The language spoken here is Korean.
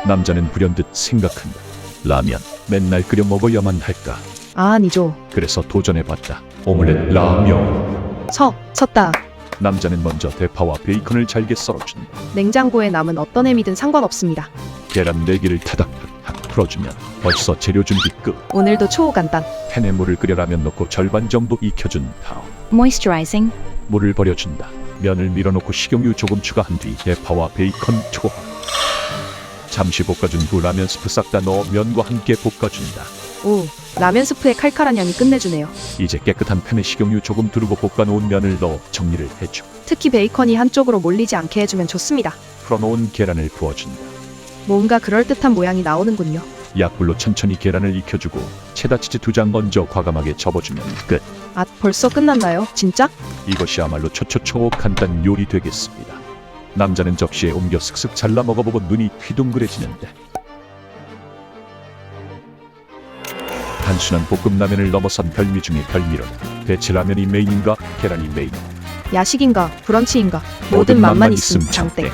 남자는 불현듯 생각한다. 라면 맨날 끓여 먹어야만 할까? 아니죠. 그래서 도전해봤다. 오믈렛 라면. 섰다. 남자는 먼저 대파와 베이컨을 잘게 썰어준다. 냉장고에 남은 어떤 햄이든 상관없습니다. 계란 4개를 타닥타닥 풀어주면 벌써 재료 준비 끝. 오늘도 초간단. 팬에 물을 끓여 라면 넣고 절반 정도 익혀준 다음 Moisturizing. 물을 버려준다. 면을 밀어놓고 식용유 조금 추가한 뒤 대파와 베이컨 투하. 잠시 볶아준 후 라면 스프 싹 다 넣어 면과 함께 볶아준다. 오, 라면 스프의 칼칼한 향이 끝내주네요. 이제 깨끗한 팬에 식용유 조금 두르고 볶아놓은 면을 넣어 정리를 해줘. 특히 베이컨이 한쪽으로 몰리지 않게 해주면 좋습니다. 풀어놓은 계란을 부어준다. 뭔가 그럴듯한 모양이 나오는군요. 약불로 천천히 계란을 익혀주고 체다치즈 2장 얹어 과감하게 접어주면 끝. 아, 벌써 끝났나요? 진짜? 이것이야말로 초초초 간단 요리 되겠습니다. 남자는 접시에 옮겨 슥슥 잘라 먹어보고 눈이 휘둥그레지는데 단순한 볶음라면을 넘어선 별미 중의 별미로다. 대체 라면이 메인인가 계란이 메인? 야식인가 브런치인가 모든 맛만 있음 장땡.